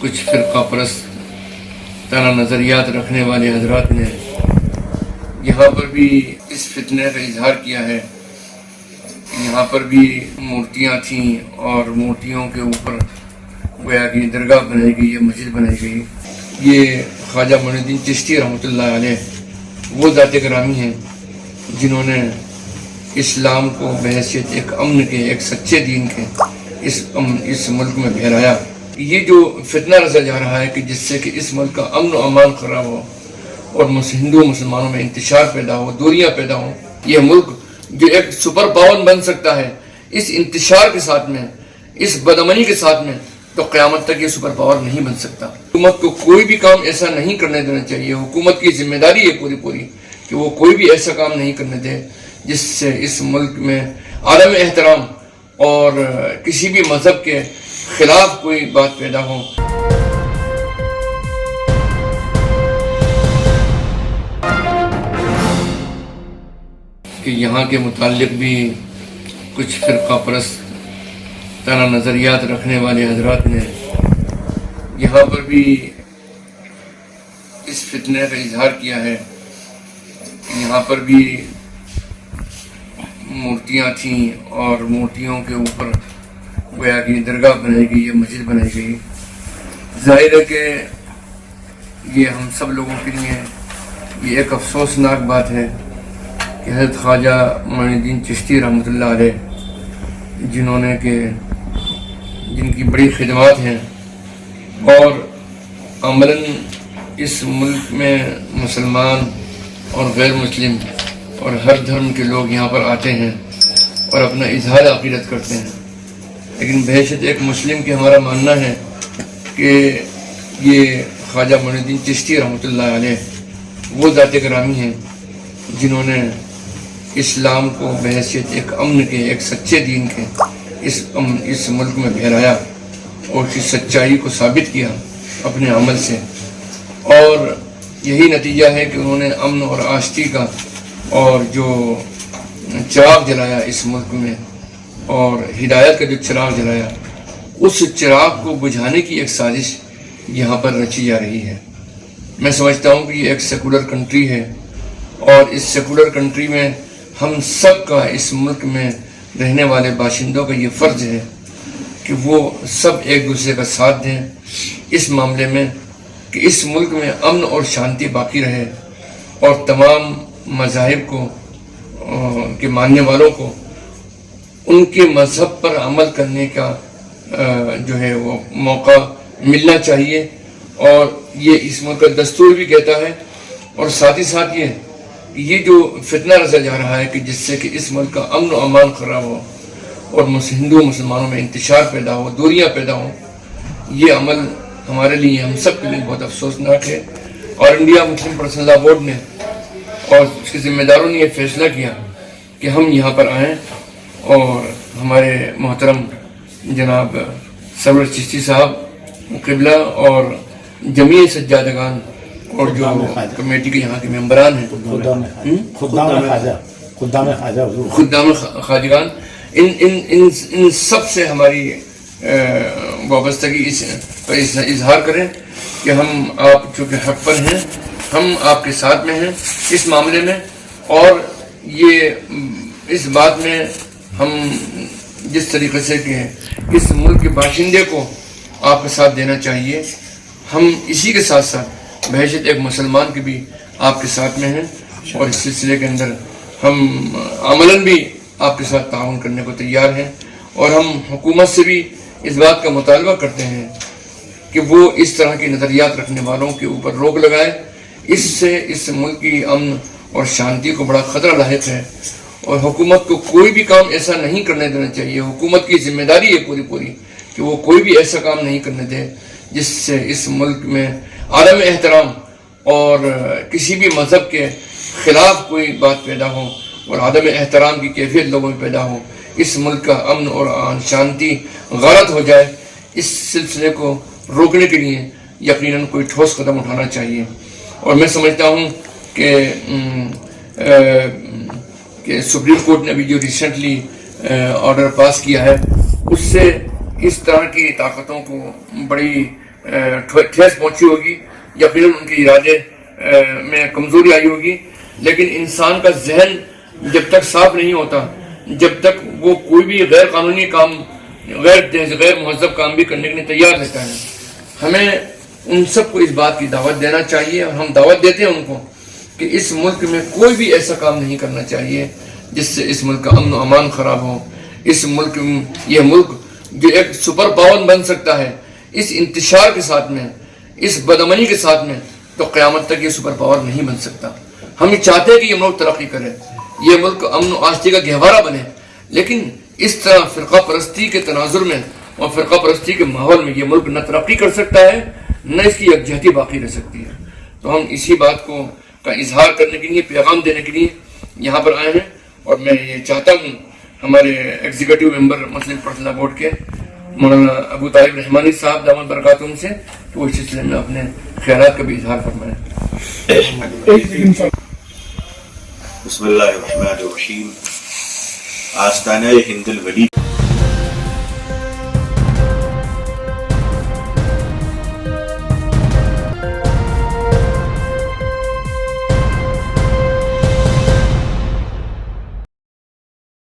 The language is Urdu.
کچھ فرقہ پرست طرح نظریات رکھنے والے حضرات نے یہاں پر بھی اس فتنے کا اظہار کیا ہے۔ یہاں پر بھی مورتیاں تھیں اور مورتیوں کے اوپر گویا کہ درگاہ بنائی گئی ہے، مسجد بنائی گئی۔ یہ خواجہ معین الدین چشتی رحمۃ اللہ علیہ وہ ذات گرامی ہیں جنہوں نے اسلام کو بحیثیت ایک امن کے، ایک سچے دین کے اس ملک میں پھیلایا۔ یہ جو فتنہ رچا جا رہا ہے کہ جس سے کہ اس ملک کا امن و امان خراب ہو اور ہندو مسلمانوں میں انتشار پیدا ہو، دوریاں پیدا ہوں، یہ ملک جو ایک سپر پاور بن سکتا ہے اس انتشار کے ساتھ میں، اس بدامنی کے ساتھ میں، تو قیامت تک یہ سپر پاور نہیں بن سکتا۔ حکومت کو کوئی بھی کام ایسا نہیں کرنے دینا چاہیے۔ حکومت کی ذمہ داری ہے پوری کہ وہ کوئی بھی ایسا کام نہیں کرنے دے جس سے اس ملک میں عدم احترام اور کسی بھی مذہب کے خلاف کوئی بات پیدا ہو۔ کہ یہاں کے متعلق بھی کچھ فرقہ پرست طرح نظریات رکھنے والے حضرات نے یہاں پر بھی اس فتنے کا اظہار کیا ہے۔ یہاں پر بھی مورتیاں تھیں اور مورتیوں کے اوپر گویا کہ درگاہ بنائی گئی ہے، مسجد بنائی گئی۔ ظاہر ہے کہ یہ ہم سب لوگوں کے لیے یہ ایک افسوسناک بات ہے کہ حضرت خواجہ معین الدین چشتی رحمۃ اللہ علیہ جن کی بڑی خدمات ہیں اور عملاً اس ملک میں مسلمان اور غیر مسلم اور ہر دھرم کے لوگ یہاں پر آتے ہیں اور اپنا اظہار عقیدت کرتے ہیں، لیکن بحیثیت ایک مسلم کی ہمارا ماننا ہے کہ یہ خواجہ معین الدین چشتی رحمۃ اللہ علیہ وہ ذات گرامی ہیں جنہوں نے اسلام کو بحیثیت ایک امن کے، ایک سچے دین کے اس ملک میں پھیلایا اور اس کی سچائی کو ثابت کیا اپنے عمل سے، اور یہی نتیجہ ہے کہ انہوں نے امن اور آشتی کا اور جو چراغ جلایا اس ملک میں اور ہدایت کا جو چراغ جلایا، اس چراغ کو بجھانے کی ایک سازش یہاں پر رچی جا رہی ہے۔ میں سمجھتا ہوں کہ یہ ایک سیکولر کنٹری ہے اور اس سیکولر کنٹری میں ہم سب کا، اس ملک میں رہنے والے باشندوں کا یہ فرض ہے کہ وہ سب ایک دوسرے کا ساتھ دیں اس معاملے میں کہ اس ملک میں امن اور شانتی باقی رہے اور تمام مذاہب کو کے ماننے والوں کو ان کے مذہب پر عمل کرنے کا جو ہے وہ موقع ملنا چاہیے، اور یہ اس ملک کا دستور بھی کہتا ہے۔ اور ساتھ ہی ساتھ یہ جو فتنہ رچا جا رہا ہے کہ جس سے کہ اس ملک کا امن و امان خراب ہو اور ہندو مسلمانوں میں انتشار پیدا ہو، دوریاں پیدا ہوں، یہ عمل ہمارے لیے، ہم سب کے لیے بہت افسوسناک ہے۔ اور India Muslim personal law board نے اور اس کے ذمہ داروں نے یہ فیصلہ کیا کہ ہم یہاں پر آئیں اور ہمارے محترم جناب سرور چشتی صاحب قبلہ اور جمیع سجادگان اور جو کمیٹی کے یہاں کے ممبران ہیں، خدام خواجگان، ان سب سے ہماری وابستگی کا اظہار کریں کہ ہم آپ چونکہ حق پر ہیں، ہم آپ کے ساتھ میں ہیں اس معاملے میں، اور یہ اس بات میں ہم جس طریقے سے کہ اس ملک کے باشندے کو آپ کا ساتھ دینا چاہیے، ہم اسی کے ساتھ ساتھ بحیثیت ایک مسلمان کے بھی آپ کے ساتھ میں ہیں، اور اس سلسلے کے اندر ہم عملاً بھی آپ کے ساتھ تعاون کرنے کو تیار ہیں، اور ہم حکومت سے بھی اس بات کا مطالبہ کرتے ہیں کہ وہ اس طرح کی نظریات رکھنے والوں کے اوپر روک لگائے۔ اس سے اس ملک کی امن اور شانتی کو بڑا خطرہ لاحق ہے، اور حکومت کو کوئی بھی کام ایسا نہیں کرنے دینا چاہیے۔ حکومت کی ذمہ داری ہے پوری کہ وہ کوئی بھی ایسا کام نہیں کرنے دے جس سے اس ملک میں عدم احترام اور کسی بھی مذہب کے خلاف کوئی بات پیدا ہو اور عدم احترام کی کیفیت لوگوں میں پیدا ہو، اس ملک کا امن اور شانتی غارت ہو جائے۔ اس سلسلے کو روکنے کے لیے یقیناً کوئی ٹھوس قدم اٹھانا چاہیے، اور میں سمجھتا ہوں کہ سپریم کورٹ نے ابھی جو ریسنٹلی آرڈر پاس کیا ہے، اس سے اس طرح کی طاقتوں کو بڑی ٹھیس پہنچی ہوگی، یقیناً ان کے ارادے میں کمزوری آئی ہوگی، لیکن انسان کا ذہن جب تک صاف نہیں ہوتا، جب تک وہ کوئی بھی غیر قانونی کام، غیر مہذب کام بھی کرنے کے لیے تیار رہتا ہے. ہمیں ان سب کو اس بات کی دعوت دینا چاہیے، اور ہم دعوت دیتے ہیں ان کو کہ اس ملک میں کوئی بھی ایسا کام نہیں کرنا چاہیے جس سے اس ملک کا امن و امان خراب ہو. اس ملک، یہ ملک جو ایک سپر پاور بن سکتا ہے اس انتشار کے ساتھ میں، اس بدامنی کے ساتھ میں، تو قیامت تک یہ سپر پاور نہیں بن سکتا. ہم یہ چاہتے ہیں کہ یہ ملک ترقی کرے، یہ ملک امن و آشتی کا گہوارہ بنے، لیکن اس طرح فرقہ پرستی کے تناظر میں اور فرقہ پرستی کے ماحول میں یہ ملک نہ ترقی کر سکتا ہے، نہ اس کی یکجہتی باقی رہ سکتی ہے. تو ہم اسی بات کو کا اظہار کرنے کے لیے، پیغام دینے کے لیے یہاں پر آئے ہیں. اور میں یہ چاہتا ہوں ہمارے ایگزیکٹو ممبر مسلم پرسنل بورڈ کے مولانا ابو طالب رحمانی صاحب دامت برکاتہم سے تو اس سلسلے میں اپنے خیالات کا بھی اظہار فرمائیں. بسم اللہ الرحمن الرحیم. آستانہ ہند الولی